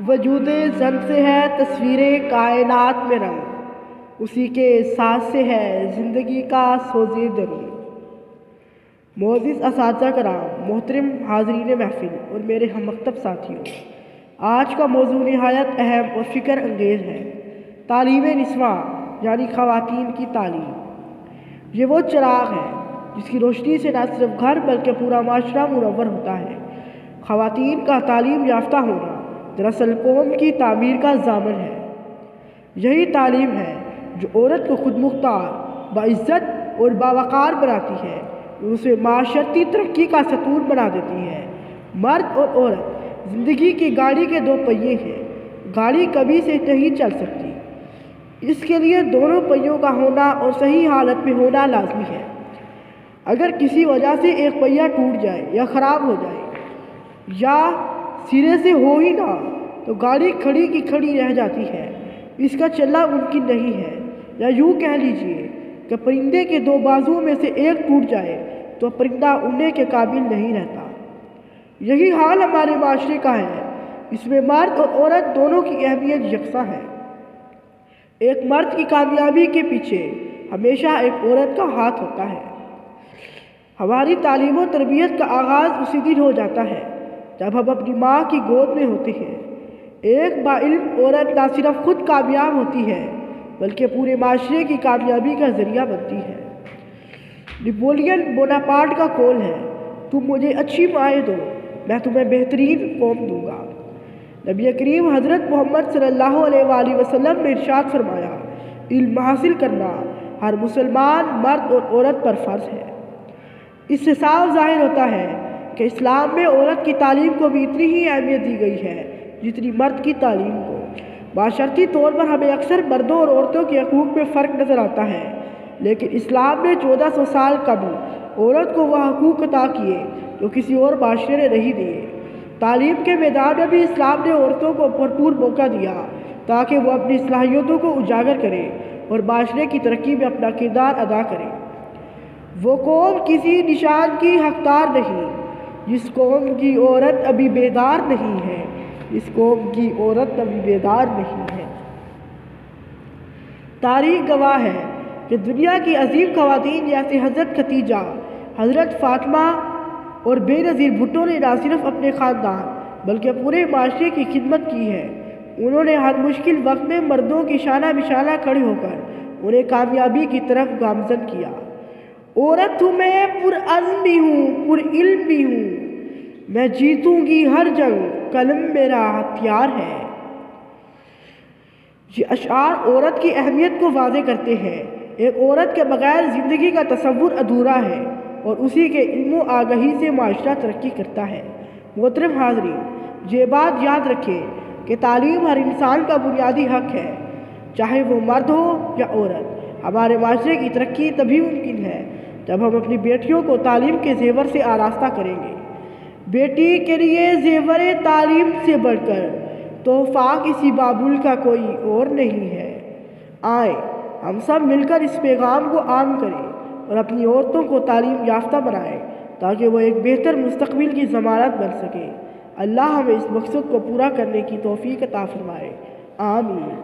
وجود زن سے ہے تصویر کائنات میں رنگ، اسی کے ساتھ سے ہے زندگی کا سوز درون۔ معزز اساتذہ کرام، محترم حاضرین محفل اور میرے ہم مکتب ساتھیوں، آج کا موضوع نہایت اہم اور فکر انگیز ہے۔ تعلیم نسواں یعنی خواتین کی تعلیم۔ یہ وہ چراغ ہے جس کی روشنی سے نہ صرف گھر بلکہ پورا معاشرہ منور ہوتا ہے۔ خواتین کا تعلیم یافتہ ہونا دراصل قوم کی تعمیر کا ضامن ہے۔ یہی تعلیم ہے جو عورت کو خود مختار، باعزت اور باوقار بناتی ہے، اور اسے معاشرتی ترقی کا ستون بنا دیتی ہے۔ مرد اور عورت زندگی کی گاڑی کے دو پہیے ہیں۔ گاڑی کبھی سے نہیں چل سکتی، اس کے لیے دونوں پہیوں کا ہونا اور صحیح حالت میں ہونا لازمی ہے۔ اگر کسی وجہ سے ایک پہیہ ٹوٹ جائے یا خراب ہو جائے یا سرے سے ہو ہی نہ تو گاڑی کھڑی کی کھڑی رہ جاتی ہے، اس کا چلنا ممکن نہیں ہے۔ یا یوں کہہ لیجئے کہ پرندے کے دو بازوؤں میں سے ایک ٹوٹ جائے تو پرندہ اڑنے کے قابل نہیں رہتا۔ یہی حال ہمارے معاشرے کا ہے۔ اس میں مرد اور عورت دونوں کی اہمیت یکساں ہے۔ ایک مرد کی کامیابی کے پیچھے ہمیشہ ایک عورت کا ہاتھ ہوتا ہے۔ ہماری تعلیم و تربیت کا آغاز اسی دن ہو جاتا ہے جب ہم اپنی ماں کی گود میں ہوتے ہیں۔ ایک باعلم عورت نہ صرف خود کامیاب ہوتی ہے بلکہ پورے معاشرے کی کامیابی کا ذریعہ بنتی ہے۔ نپولین بوناپارٹ کا قول ہے، تم مجھے اچھی مائیں دو، میں تمہیں بہترین قوم دوں گا۔ نبی کریم حضرت محمد صلی اللہ علیہ وآلہ وسلم نے ارشاد فرمایا، علم حاصل کرنا ہر مسلمان مرد اور عورت پر فرض ہے۔ اس سے صاف ظاہر ہوتا ہے کہ اسلام میں عورت کی تعلیم کو بھی اتنی ہی اہمیت دی گئی ہے جتنی مرد کی تعلیم کو۔ معاشرتی طور پر ہمیں اکثر مردوں اور عورتوں کے حقوق میں فرق نظر آتا ہے، لیکن اسلام نے 1400 سال قبل عورت کو وہ حقوق عطا کیے جو کسی اور معاشرے نے نہیں دیے۔ تعلیم کے میدان میں بھی اسلام نے عورتوں کو بھرپور موقع دیا تاکہ وہ اپنی صلاحیتوں کو اجاگر کریں اور معاشرے کی ترقی میں اپنا کردار ادا کریں۔ وہ قوم کسی نشان کی حقدار نہیں جس قوم کی عورت ابھی بیدار نہیں ہے، اس قوم کی عورت ابھی بیدار نہیں ہے۔ تاریخ گواہ ہے کہ دنیا کی عظیم خواتین جیسے حضرت خدیجہ، حضرت فاطمہ اور بے نظیر بھٹو نے نہ صرف اپنے خاندان بلکہ پورے معاشرے کی خدمت کی ہے۔ انہوں نے ہر مشکل وقت میں مردوں کی شانہ بشانہ کھڑے ہو کر انہیں کامیابی کی طرف گامزن کیا۔ عورت ہوں میں، پرعزم بھی ہوں، پرعلم بھی ہوں، میں جیتوں گی ہر جنگ، قلم میرا ہتھیار ہے۔ یہ اشعار عورت کی اہمیت کو واضح کرتے ہیں۔ ایک عورت کے بغیر زندگی کا تصور ادھورا ہے اور اسی کے علم و آگہی سے معاشرہ ترقی کرتا ہے۔ محترم حاضرین، یہ بات یاد رکھیں کہ تعلیم ہر انسان کا بنیادی حق ہے، چاہے وہ مرد ہو یا عورت۔ ہمارے معاشرے کی ترقی تبھی ممکن ہے جب ہم اپنی بیٹیوں کو تعلیم کے زیور سے آراستہ کریں گے۔ بیٹی کے لیے زیور تعلیم سے بڑھ کر تحفہ کسی بابل کا کوئی اور نہیں ہے۔ آئیں ہم سب مل کر اس پیغام کو عام کریں اور اپنی عورتوں کو تعلیم یافتہ بنائیں تاکہ وہ ایک بہتر مستقبل کی ضمانت بن سکیں۔ اللہ ہمیں اس مقصد کو پورا کرنے کی توفیق عطا فرمائے، آمین۔